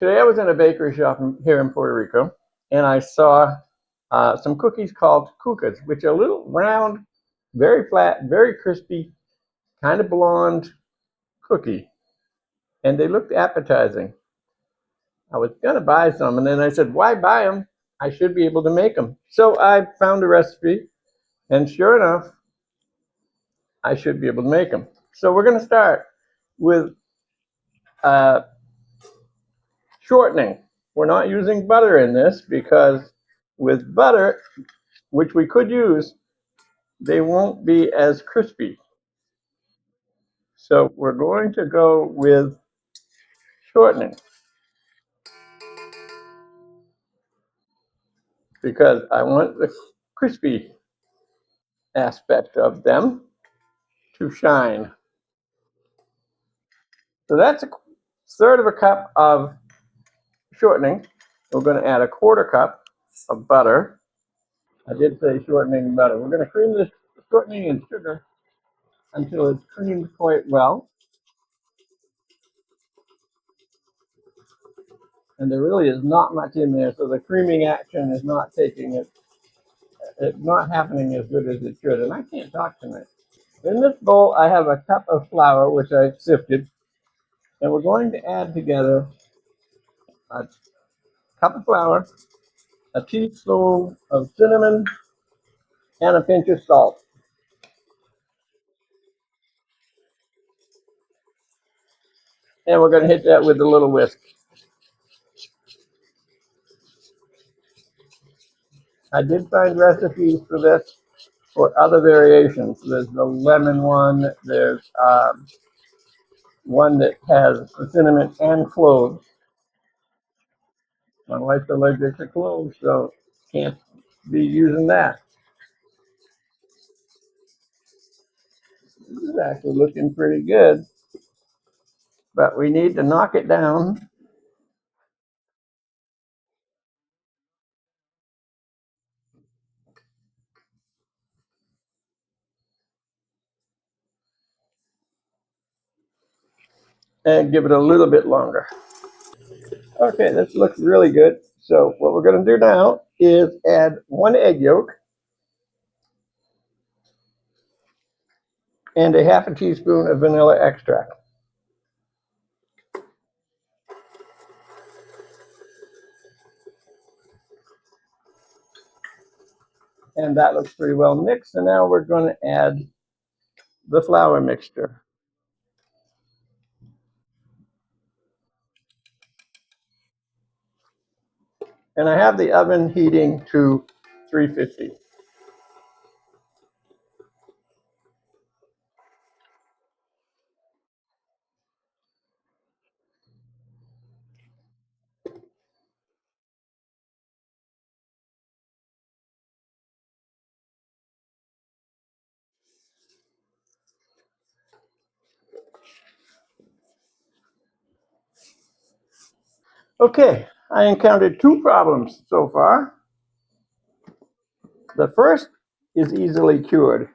Today I was in a bakery shop here in Puerto Rico, and I saw some cookies called cucas, which are little round, very flat, very crispy, kind of blonde cookie, and they looked appetizing. I was going to buy some, and then I said, why buy them? I should be able to make them. So I found a recipe, and sure enough, I should be able to make them. So we're going to start with uh, shortening. We're not using butter in this because with butter, which we could use, they won't be as crispy. So we're going to go with shortening because I want the crispy aspect of them to shine. So that's a third of a cup of shortening. We're going to add a quarter cup of butter. I did say shortening butter. We're going to cream this shortening and sugar until it's creamed quite well. And there really is not much in there, so the creaming action is not taking it. It's not happening as good as it should. And I can't talk tonight. In this bowl, I have a cup of flour, which I sifted, and we're going to add together a cup of flour, a teaspoon of cinnamon, and a pinch of salt. And we're going to hit that with a little whisk. I did find recipes for this for other variations. There's the lemon one. There's one that has the cinnamon and cloves. My wife's allergic to cloves, so can't be using that. This is actually looking pretty good, but we need to knock it down. And give it a little bit longer. Okay, this looks really good. So what we're going to do now is add 1 egg yolk and a half a teaspoon of vanilla extract. And that looks pretty well mixed. And now we're going to add the flour mixture. And I have the oven heating to 350. Okay, I encountered 2 problems so far. The first is easily cured.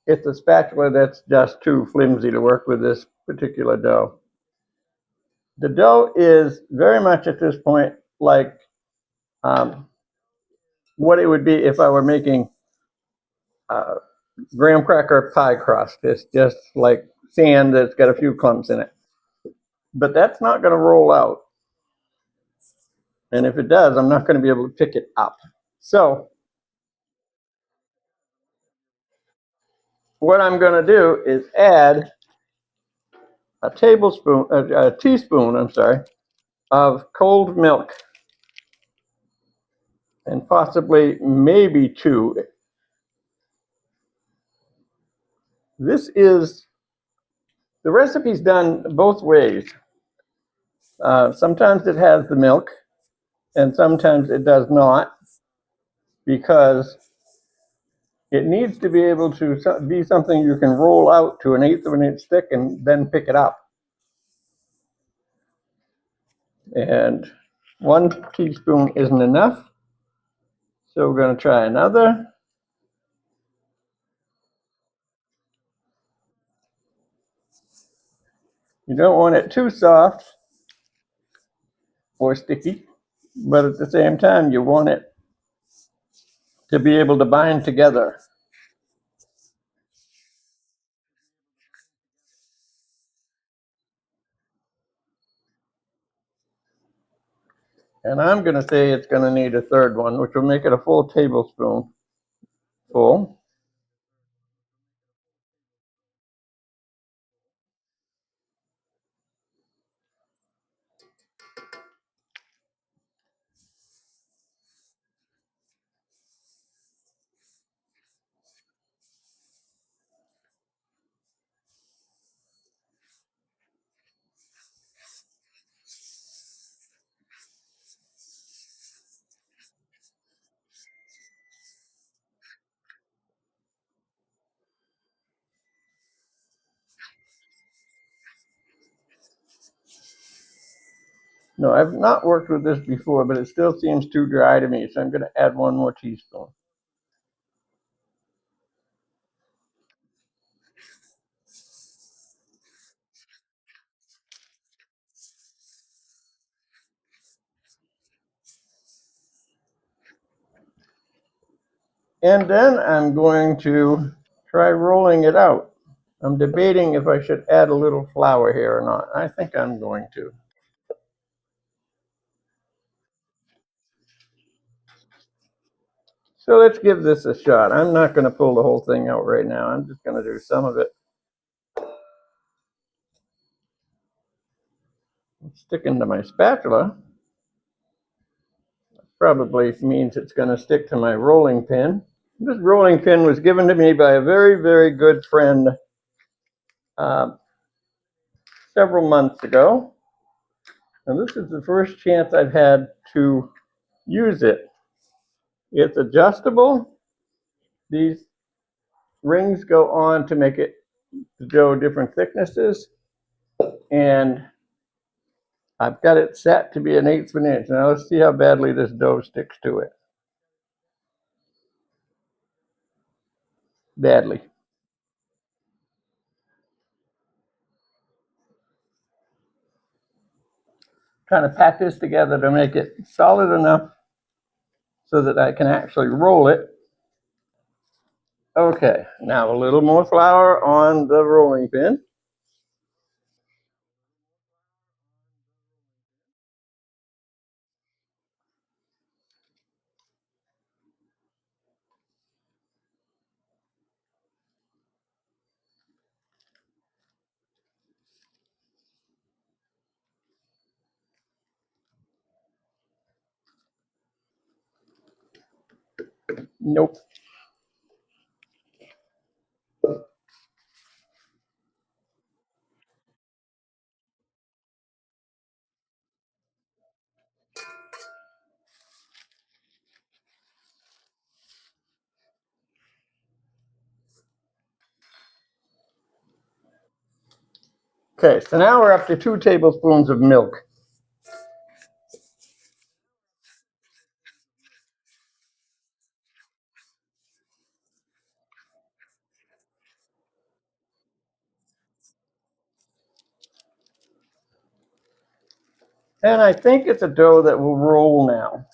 It's a spatula that's just too flimsy to work with this particular dough. The dough is very much at this point like what it would be if I were making graham cracker pie crust. It's just like sand that's got a few clumps in it. But that's not going to roll out. And if it does, I'm not going to be able to pick it up. So what I'm going to do is add a teaspoon, of cold milk, and possibly maybe 2. This is, the recipe's done both ways. Sometimes it has the milk, and sometimes it does not, because it needs to be able to be something you can roll out to 1/8 of an inch thick and then pick it up. And 1 teaspoon isn't enough, so we're going to try another. You don't want it too soft, or sticky, but at the same time, you want it to be able to bind together. And I'm going to say it's going to need a third one, which will make it a full tablespoon full. No, I've not worked with this before, but it still seems too dry to me, so I'm going to add one more teaspoon. And then I'm going to try rolling it out. I'm debating if I should add a little flour here or not. I think I'm going to. So let's give this a shot. I'm not going to pull the whole thing out right now. I'm just going to do some of it. Sticking to my spatula probably means it's going to stick to my rolling pin. This rolling pin was given to me by a very, very good friend several months ago. And this is the first chance I've had to use it. It's adjustable. These rings go on to make it the dough different thicknesses. And I've got it set to be 1/8 of an inch. Now let's see how badly this dough sticks to it. Badly. Trying to pack this together to make it solid enough so that I can actually roll it. Okay, now a little more flour on the rolling pin. Nope. Okay, so now we're up to 2 tablespoons of milk. And I think it's a dough that will roll now.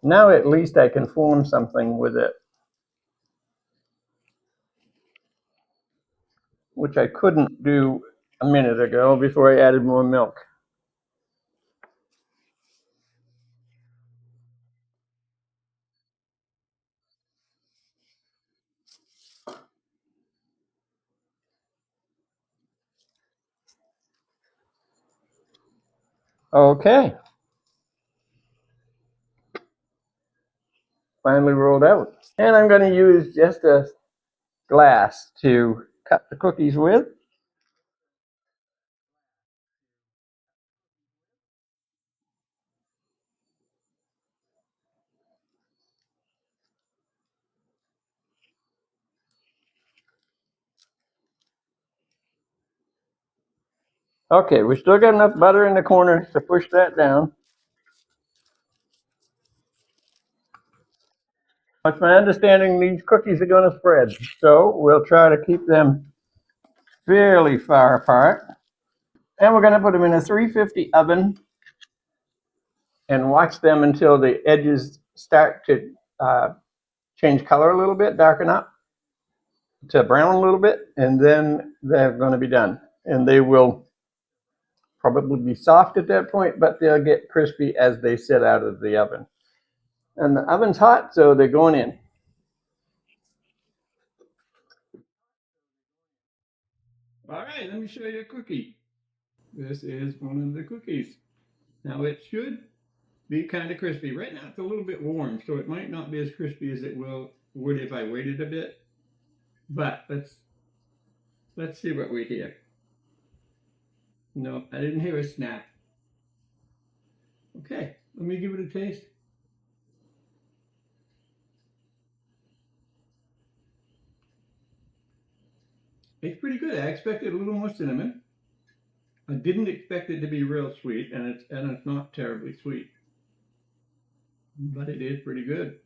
Now at least I can form something with it, which I couldn't do a minute ago before I added more milk. Okay, finally rolled out. And I'm going to use just a glass to cut the cookies with. Okay, we still got enough butter in the corner to push that down. It's my understanding these cookies are going to spread, so we'll try to keep them fairly far apart. And we're going to put them in a 350 oven and watch them until the edges start to change color a little bit, darken up to brown a little bit, and then they're going to be done. And they will probably be soft at that point, but they'll get crispy as they sit out of the oven. And the oven's hot, so they're going in. All right, let me show you a cookie. This is one of the cookies. Now it should be kind of crispy. Right now it's a little bit warm, so it might not be as crispy as it would if I waited a bit. But let's see what we hear. No, I didn't hear a snap. Okay, let me give it a taste. It's pretty good. I expected a little more cinnamon. I didn't expect it to be real sweet, and it's not terribly sweet, but it is pretty good.